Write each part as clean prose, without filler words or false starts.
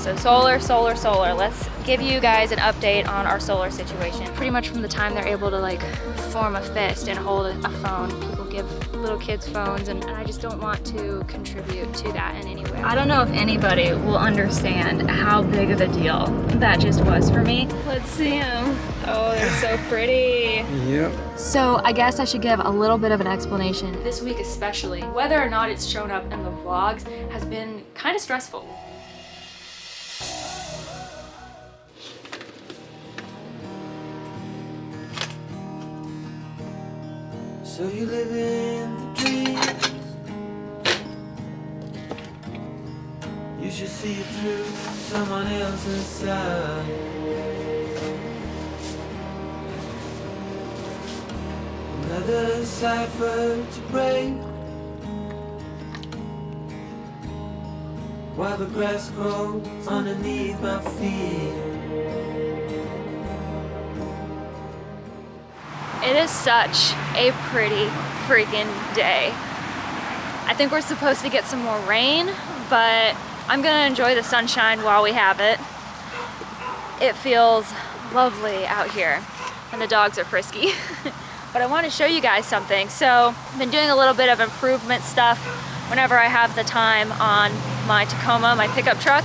So solar, solar, solar. Let's give you guys an update on our solar situation. Pretty much from the time they're able to like form a fist and hold a phone, people give little kids phones, and I just don't want to contribute to that in any way. I don't know if anybody will understand how big of a deal that just was for me. Let's see them. Oh, they're so pretty. Yep. So I guess I should give a little bit of an explanation. This week especially, whether or not it's shown up in the vlogs has been kind of stressful. So you live in the dreams. You should see it through someone else's side. Another cipher to break, while the grass grows underneath my feet. It is such a pretty freaking day. I think we're supposed to get some more rain, but I'm gonna enjoy the sunshine while we have it. It feels lovely out here, and the dogs are frisky. But I want to show you guys something. So I've been doing a little bit of improvement stuff whenever I have the time on my Tacoma, my pickup truck.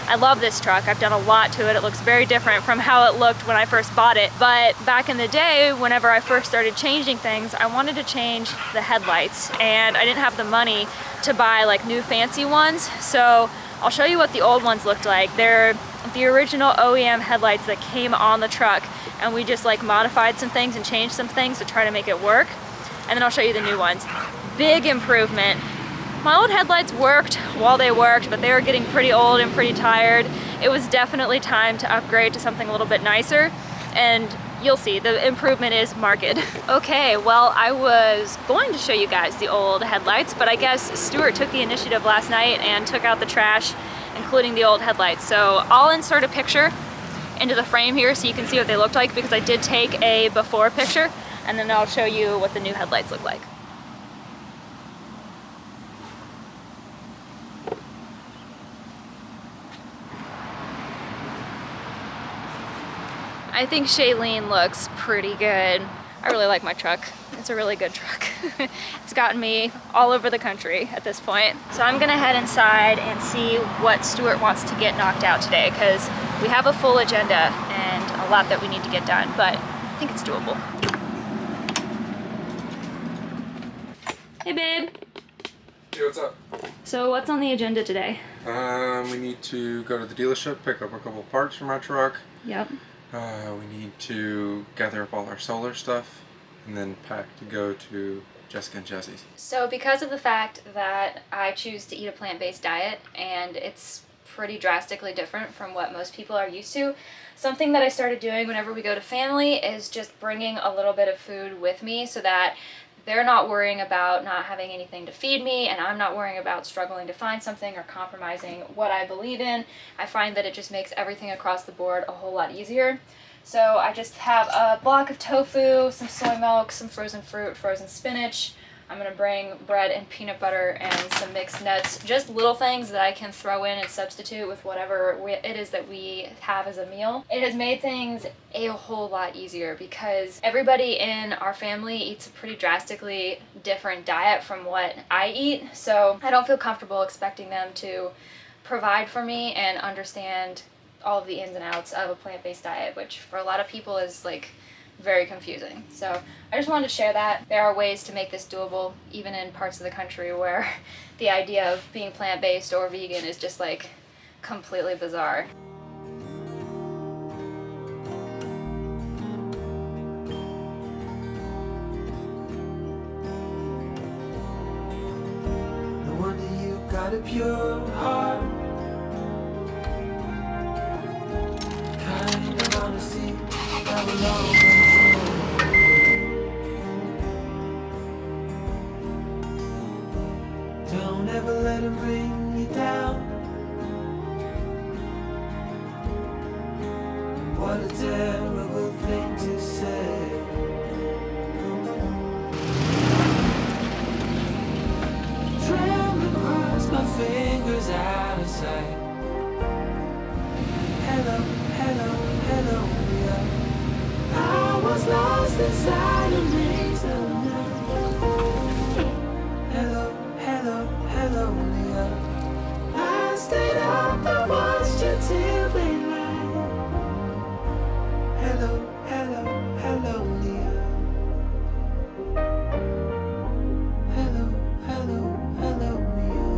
I love this truck. I've done a lot to it. It looks very different from how it looked when I first bought it. But back in the day, whenever I first started changing things, I wanted to change the headlights, and I didn't have the money to buy like new fancy ones. So I'll show you what the old ones looked like. They're the original OEM headlights that came on the truck, and we just like modified some things and changed some things to try to make it work. And then I'll show you the new ones. Big improvement. My old headlights worked while they worked, but they were getting pretty old and pretty tired. It was definitely time to upgrade to something a little bit nicer, and you'll see the improvement is marked. Okay, well, I was going to show you guys the old headlights, but I guess Stuart took the initiative last night and took out the trash, including the old headlights. So I'll insert a picture into the frame here so you can see what they looked like, because I did take a before picture, and then I'll show you what the new headlights look like. I think Shailene looks pretty good. I really like my truck. It's a really good truck. It's gotten me all over the country at this point. So I'm gonna head inside and see what Stuart wants to get knocked out today, because we have a full agenda and a lot that we need to get done, but I think it's doable. Hey babe. Hey, what's up? So what's on the agenda today? We need to go to the dealership, pick up a couple parts for my truck. Yep. We need to gather up all our solar stuff and then pack to go to Jessica and Jesse's. So because of the fact that I choose to eat a plant-based diet, and it's pretty drastically different from what most people are used to, something that I started doing whenever we go to family is just bringing a little bit of food with me so that they're not worrying about not having anything to feed me, and I'm not worrying about struggling to find something or compromising what I believe in. I find that it just makes everything across the board a whole lot easier. So I just have a block of tofu, some soy milk, some frozen fruit, frozen spinach. I'm gonna bring bread and peanut butter and some mixed nuts, just little things that I can throw in and substitute with whatever it is that we have as a meal. It has made things a whole lot easier because everybody in our family eats a pretty drastically different diet from what I eat, so I don't feel comfortable expecting them to provide for me and understand all of the ins and outs of a plant-based diet, which for a lot of people is like very confusing. So I just wanted to share that. There are ways to make this doable, even in parts of the country where the idea of being plant-based or vegan is just like completely bizarre. No wonder you got a pure heart, kind of honesty that will always. Don't ever let him bring you down. What a terrible thing to say. Trembling across my fingers out of sight. lost inside a maze of night. Hello, hello, hello, Leah. I stayed up and watched you till daylight. Hello, hello, hello, Leah. Hello, hello, hello, Leah.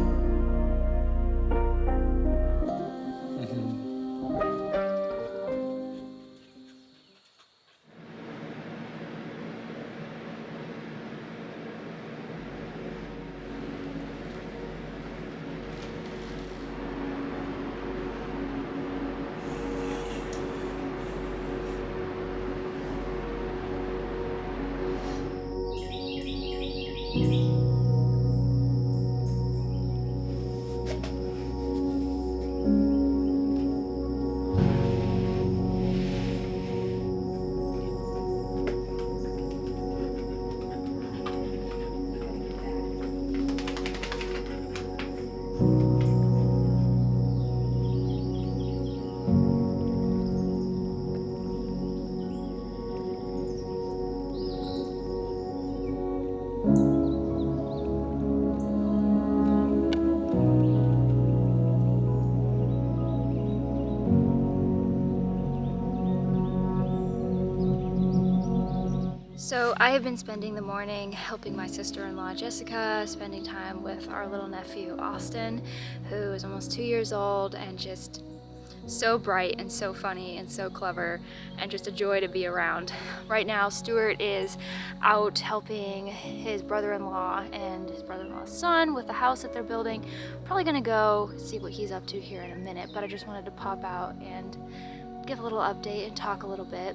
So I have been spending the morning helping my sister-in-law Jessica, spending time with our little nephew Austin, who is almost 2 years old and just so bright and so funny and so clever and just a joy to be around. Right now Stuart is out helping his brother-in-law and his brother-in-law's son with the house that they're building. Probably gonna go see what he's up to here in a minute, but I just wanted to pop out and give a little update and talk a little bit.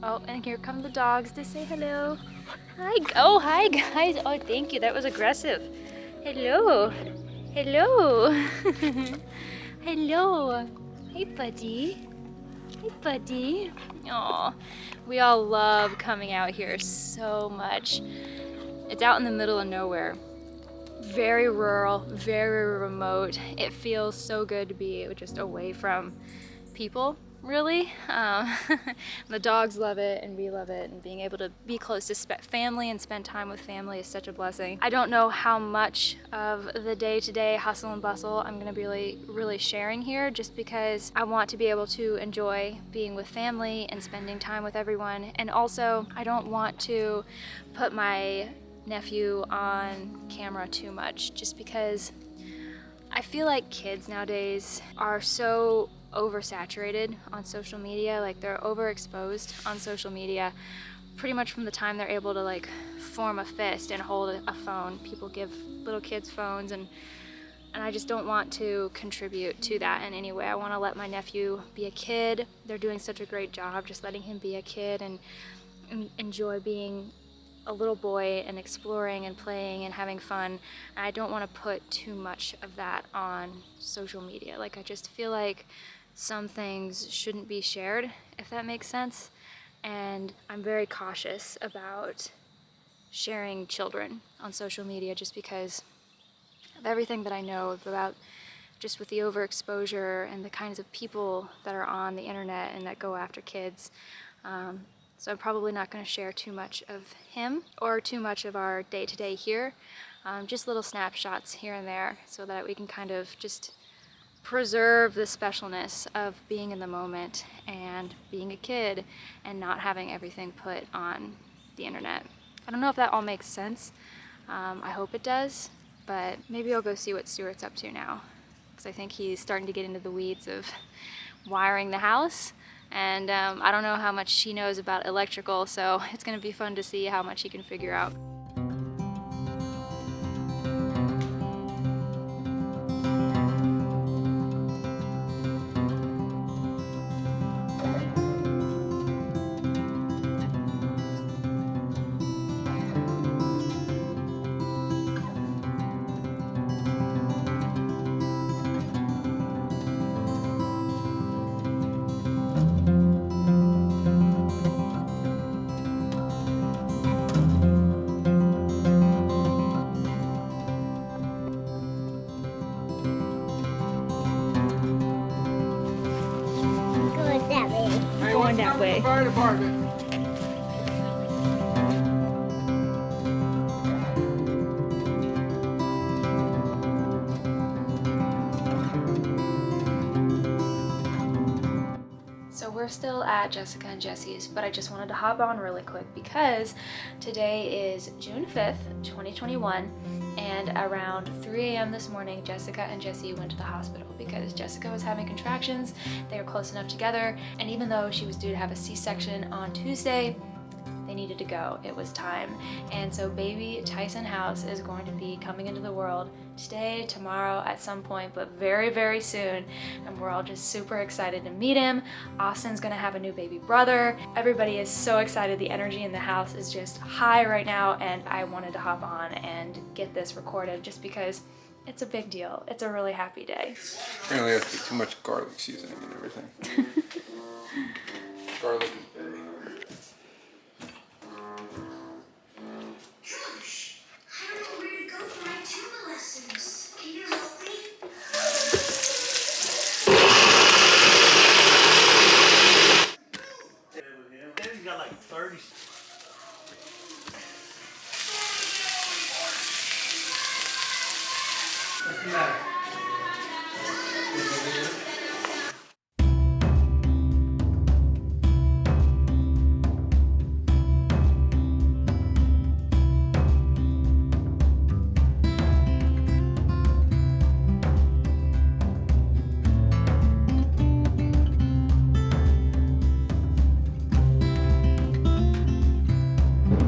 Oh, and here come the dogs to say hello. Hi. Oh, hi guys. Oh, thank you. That was aggressive. Hello. Hello. Hello. Hey, buddy. Hey, buddy. Oh, we all love coming out here so much. It's out in the middle of nowhere. Very rural, very remote. It feels so good to be just away from people. Really. The dogs love it and we love it, and being able to be close to family and spend time with family is such a blessing. I don't know how much of the day-to-day hustle and bustle I'm gonna be really sharing here, just because I want to be able to enjoy being with family and spending time with everyone, and also I don't want to put my nephew on camera too much, just because I feel like kids nowadays are so oversaturated on social media. Like, they're overexposed on social media pretty much from the time they're able to like form a fist and hold a phone. People give little kids phones, and I just don't want to contribute to that in any way. I want to let my nephew be a kid. They're doing such a great job just letting him be a kid and enjoy being a little boy and exploring and playing and having fun. And I don't want to put too much of that on social media. Like, I just feel like some things shouldn't be shared, if that makes sense. And I'm very cautious about sharing children on social media, just because of everything that I know about, just with the overexposure and the kinds of people that are on the internet and that go after kids. So I'm probably not going to share too much of him or too much of our day-to-day here. Just little snapshots here and there, so that we can kind of just preserve the specialness of being in the moment and being a kid and not having everything put on the internet. I don't know if that all makes sense. I hope it does, but maybe I'll go see what Stuart's up to now, because I think he's starting to get into the weeds of wiring the house. And I don't know how much he knows about electrical, so it's going to be fun to see how much he can figure out. Going that way. Hey, going that way. Fire department. we're still at Jessica and Jesse's, but I just wanted to hop on really quick because today is June 5th, 2021, and around 3 a.m. this morning, Jessica and Jesse went to the hospital because Jessica was having contractions. They were close enough together, and even though she was due to have a C-section on Tuesday, they needed to go. It was time. And so baby Tyson House is going to be coming into the world today, tomorrow, at some point, but very, very soon. And we're all just super excited to meet him. Austin's gonna have a new baby brother. Everybody is so excited. The energy in the house is just high right now, and I wanted to hop on and get this recorded just because it's a big deal. It's a really happy day. Apparently that's too much garlic seasoning and everything. Garlic and bay. Got like 30.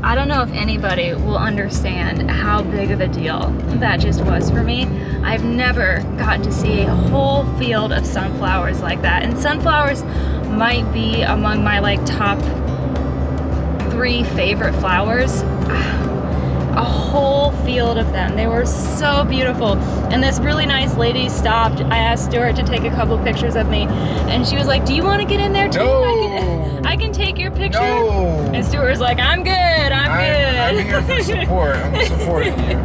I don't know if anybody will understand how big of a deal that just was for me. I've never gotten to see a whole field of sunflowers like that. And sunflowers might be among my like top 3 favorite flowers. A whole field of them. They were so beautiful. And this really nice lady stopped. I asked Stuart to take a couple pictures of me, and she was like, "Do you want to get in there too? No. I can take your picture." No. And Stuart was like, "I'm good. I'm good." I'm here for support. I'm supporting you.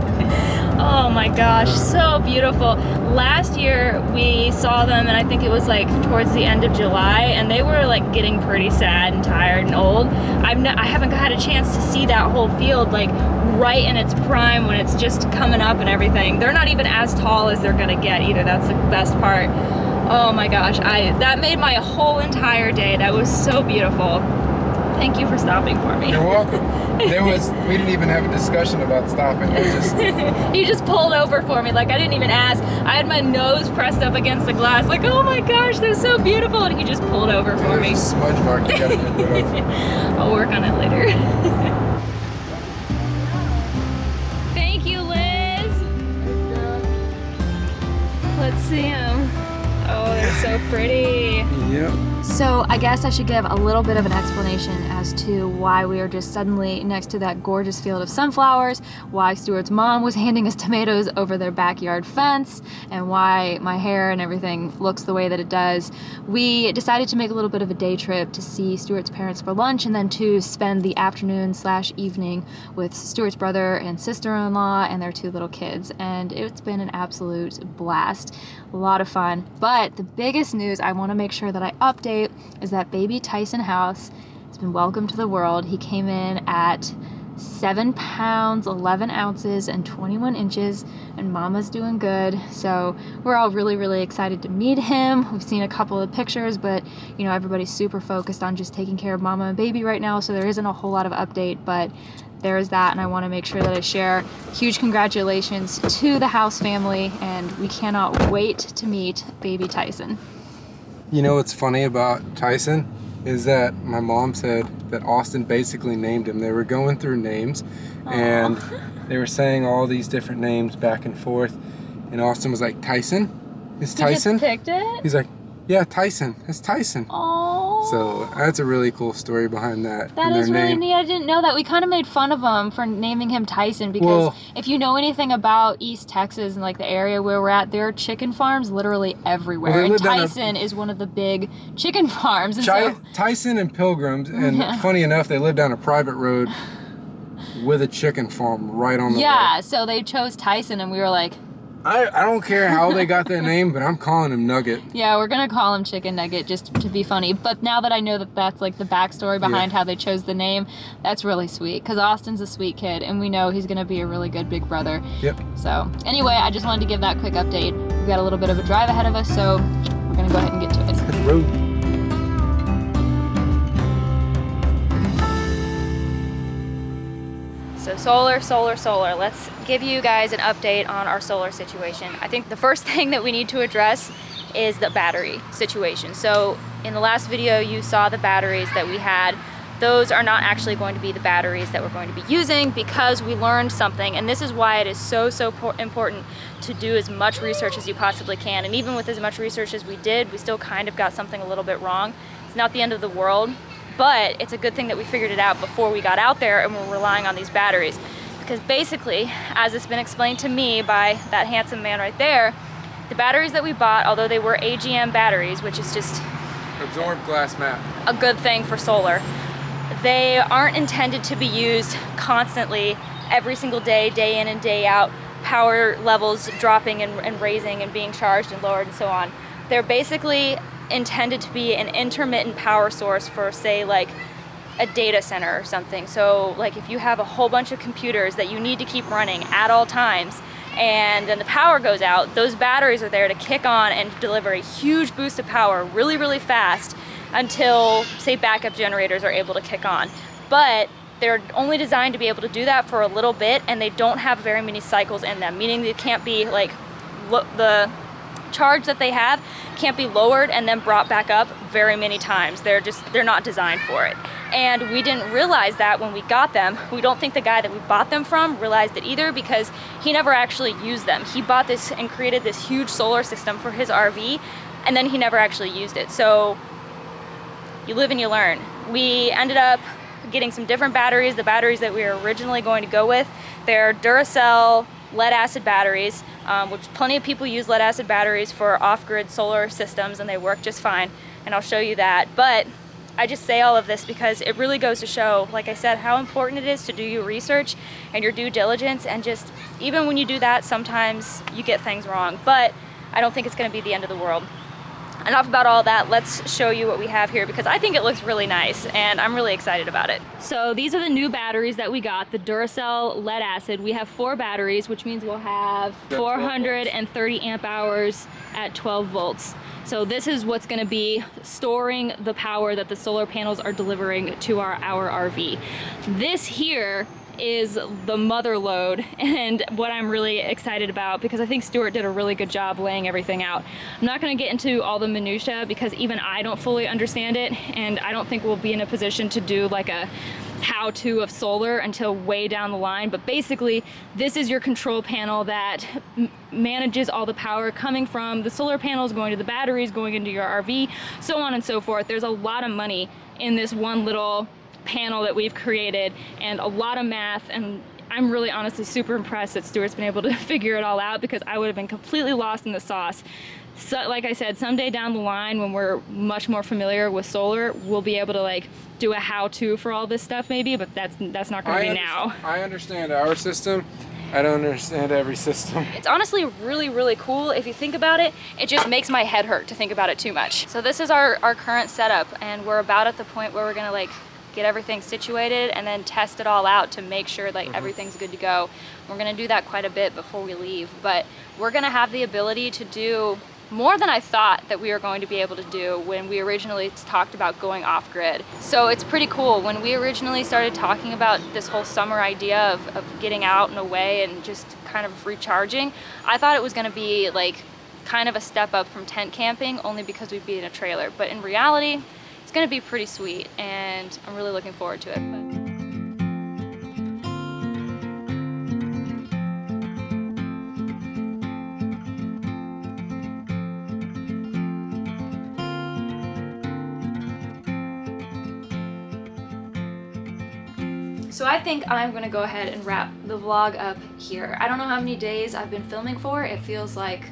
Oh my gosh, so beautiful. Last year we saw them, and I think it was like towards the end of July, and they were like getting pretty sad and tired and old. I haven't had a chance to see that whole field like right in its prime when it's just coming up and everything. They're not even as tall as they're gonna get either. That's the best part. Oh my gosh, that made my whole entire day. That was so beautiful. Thank you for stopping for me. You're welcome. We didn't even have a discussion about stopping. He just pulled over for me. Like I didn't even ask. I had my nose pressed up against the glass. Like, oh my gosh, they're so beautiful. And he just pulled over for me. There's a smudge mark you gotta get rid of. I'll work on it later. Thank you, Liz. Let's see them. Oh, they're so pretty. Yep. So I guess I should give a little bit of an explanation as to why we are just suddenly next to that gorgeous field of sunflowers, why Stuart's mom was handing us tomatoes over their backyard fence, and why my hair and everything looks the way that it does. We decided to make a little bit of a day trip to see Stuart's parents for lunch, and then to spend the afternoon/evening with Stuart's brother and sister-in-law and their 2 little kids, and it's been an absolute blast. A lot of fun. But the biggest news I want to make sure that I update is that baby Tyson House has been welcomed to the world. He came in at 7 pounds, 11 ounces, and 21 inches, and Mama's doing good. So we're all really, really excited to meet him. We've seen a couple of pictures, but you know, everybody's super focused on just taking care of Mama and baby right now, so there isn't a whole lot of update, but there is that, and I want to make sure that I share huge congratulations to the House family, and we cannot wait to meet baby Tyson. You know what's funny about Tyson is that my mom said that Austin basically named him. They were going through names, and they were saying all these different names back and forth, and Austin was like, "Tyson? Is Tyson?" You just picked it? He's like, "Yeah, Tyson. It's Tyson." Oh. So that's a really cool story behind that. That is really neat. I didn't know that. We kind of made fun of him for naming him Tyson because if you know anything about East Texas and like the area where we're at, there are chicken farms literally everywhere. And Tyson is one of the big chicken farms. And Tyson and Pilgrims, and funny enough, they live down a private road with a chicken farm right on the road. So they chose Tyson, and we were like, I don't care how they got that name, but I'm calling him Nugget. Yeah, we're gonna call him Chicken Nugget just to be funny. But now that I know that that's like the backstory behind how they chose the name, that's really sweet. Because Austin's a sweet kid, and we know he's gonna be a really good big brother. Yep. So anyway, I just wanted to give that quick update. We've got a little bit of a drive ahead of us, so we're gonna go ahead and get to it. Hit the road. solar. Let's give you guys an update on our solar situation. I think the first thing that we need to address is the battery situation. So in the last video, you saw the batteries that we had. Those are not actually going to be the batteries that we're going to be using because we learned something, and this is why it is so important to do as much research as you possibly can. And even with as much research as we did, we still kind of got something a little bit wrong. It's not the end of the world, but it's a good thing that we figured it out before we got out there and we're relying on these batteries. Because basically, as it's been explained to me by that handsome man right there, the batteries that we bought, although they were AGM batteries, which is just Absorbed glass mat. a good thing for solar, they aren't intended to be used constantly every single day, day in and day out, power levels dropping and raising and being charged and lowered and so on. They're basically intended to be an intermittent power source for, say, like a data center or something. So like if you have a whole bunch of computers that you need to keep running at all times and then the power goes out, those batteries are there to kick on and deliver a huge boost of power really, really fast until, say, backup generators are able to kick on. But they're only designed to be able to do that for a little bit, and they don't have very many cycles in them, meaning they can't be like, the charge that they have can't be lowered and then brought back up very many times. They're not designed for it. And we didn't realize that when we got them. We don't think the guy that we bought them from realized it either, because he never actually used them. He bought this and created this huge solar system for his RV, and then he never actually used it. So you live and you learn. We ended up getting some different batteries. The batteries that we were originally going to go with, they're Duracell lead acid batteries, which plenty of people use lead acid batteries for off-grid solar systems, and they work just fine, and I'll show you that. But I just say all of this because it really goes to show, like I said, how important it is to do your research and your due diligence, and just even when you do that, sometimes you get things wrong, but I don't think it's going to be the end of the world. Enough about all that, let's show you what we have here because I think it looks really nice and I'm really excited about it. So these are the new batteries that we got, the Duracell lead acid. We have 4 batteries, which means we'll have 430 amp hours at 12 volts. So this is what's going to be storing the power that the solar panels are delivering to our RV. This here is the mother load, and what I'm really excited about, because I think Stuart did a really good job laying everything out. I'm not going to get into all the minutia because even I don't fully understand it, and I don't think we'll be in a position to do like a how-to of solar until way down the line. But basically, this is your control panel that manages all the power coming from the solar panels, going to the batteries, going into your RV, so on and so forth. There's a lot of money in this one little panel that we've created, and a lot of math, and I'm really honestly super impressed that Stuart's been able to figure it all out, because I would have been completely lost in the sauce. So like I said, someday down the line when we're much more familiar with solar, we'll be able to like do a how-to for all this stuff maybe, but that's not going to be now. I understand our system. I don't understand every system. It's honestly really, really cool if you think about it. It just makes my head hurt to think about it too much. So this is our current setup, and we're about at the point where we're gonna like get everything situated and then test it all out to make sure like everything's good to go. We're gonna do that quite a bit before we leave, but we're gonna have the ability to do more than I thought that we were going to be able to do when we originally talked about going off grid. So it's pretty cool. When we originally started talking about this whole summer idea of getting out and away and just kind of recharging, I thought it was gonna be like kind of a step up from tent camping, only because we'd be in a trailer. But in reality, it's gonna be pretty sweet, and I'm really looking forward to it. So I think I'm gonna go ahead and wrap the vlog up here. I don't know how many days I've been filming for. It feels like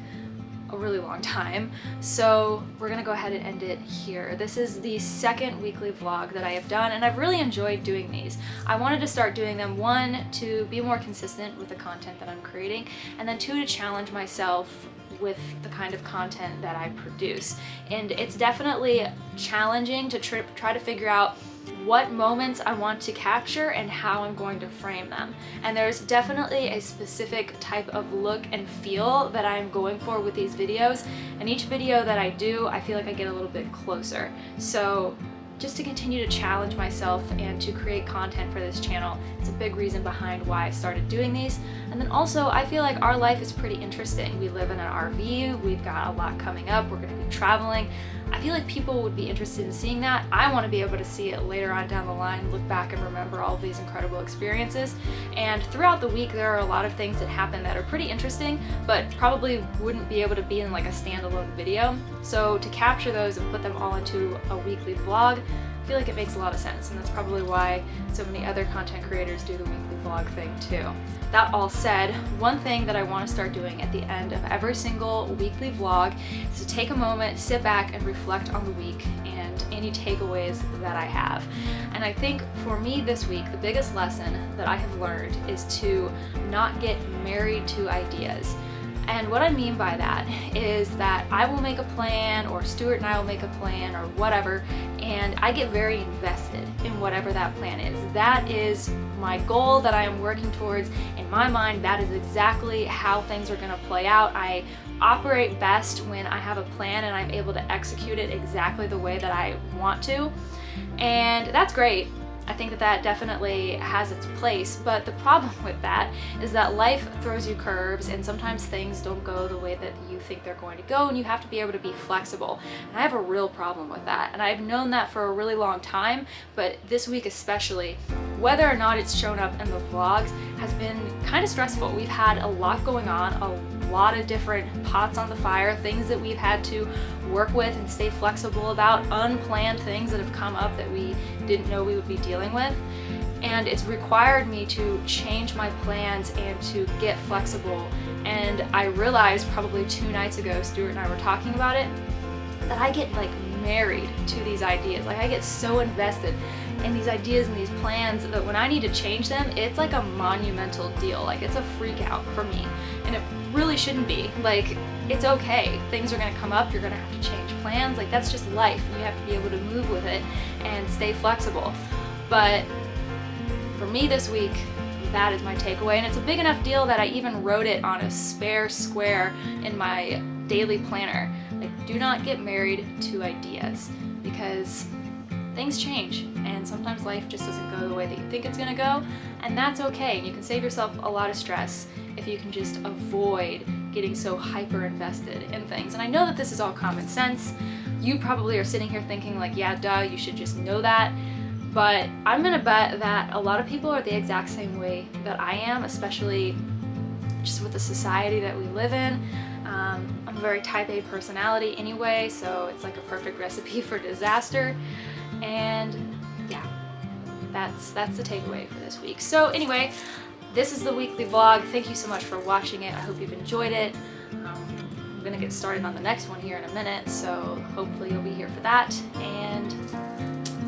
a really long time. So we're gonna go ahead and end it here. This is the second weekly vlog that I have done, and I've really enjoyed doing these. I wanted to start doing them, 1, to be more consistent with the content that I'm creating, and then 2, to challenge myself with the kind of content that I produce. And it's definitely challenging to try to figure out what moments I want to capture and how I'm going to frame them. And there's definitely a specific type of look and feel that I'm going for with these videos, and each video that I do, I feel like I get a little bit closer. So just to continue to challenge myself and to create content for this channel. It's a big reason behind why I started doing these. And then also, I feel like our life is pretty interesting. We live in an RV, we've got a lot coming up, we're gonna be traveling. I feel like people would be interested in seeing that. I want to be able to see it later on down the line, look back and remember all of these incredible experiences. And throughout the week, there are a lot of things that happen that are pretty interesting, but probably wouldn't be able to be in like a standalone video. So to capture those and put them all into a weekly vlog, I feel like it makes a lot of sense, and that's probably why so many other content creators do the weekly vlog thing too. That all said, one thing that I want to start doing at the end of every single weekly vlog is to take a moment, sit back, and reflect on the week and any takeaways that I have. And I think for me this week, the biggest lesson that I have learned is to not get married to ideas. And what I mean by that is that I will make a plan, or Stuart and I will make a plan, or whatever, and I get very invested in whatever that plan is. That is my goal that I am working towards. In my mind, that is exactly how things are going to play out. I operate best when I have a plan and I'm able to execute it exactly the way that I want to. And that's great. I think that that definitely has its place, but the problem with that is that life throws you curves, and sometimes things don't go the way that you think they're going to go, and you have to be able to be flexible. And I have a real problem with that, and I've known that for a really long time, but this week especially, whether or not it's shown up in the vlogs, has been kind of stressful. We've had a lot going on, a lot of different pots on the fire, things that we've had to work with and stay flexible about, unplanned things that have come up that we didn't know we would be dealing with. And it's required me to change my plans and to get flexible. And I realized probably 2 nights ago, Stuart and I were talking about it, that I get like married to these ideas. Like I get so invested in these ideas and these plans that when I need to change them, it's like a monumental deal. Like it's a freak out for me, and it really shouldn't be. Like it's okay, things are gonna come up, you're gonna have to change plans, like that's just life. You have to be able to move with it and stay flexible. But for me this week, that is my takeaway, and it's a big enough deal that I even wrote it on a spare square in my daily planner. Like, do not get married to ideas, because things change and sometimes life just doesn't go the way that you think it's gonna go, and that's okay. You can save yourself a lot of stress if you can just avoid getting so hyper invested in things. And I know that this is all common sense. You probably are sitting here thinking like, yeah, duh, you should just know that. But I'm gonna bet that a lot of people are the exact same way that I am, especially just with the society that we live in. I'm a very type A personality anyway, so it's like a perfect recipe for disaster. And yeah, that's the takeaway for this week. So anyway, this is the weekly vlog. Thank you so much for watching it. I hope you've enjoyed it. I'm gonna get started on the next one here in a minute, so hopefully you'll be here for that, and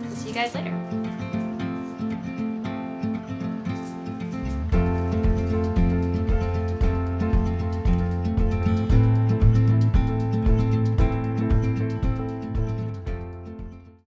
I'll see you guys later.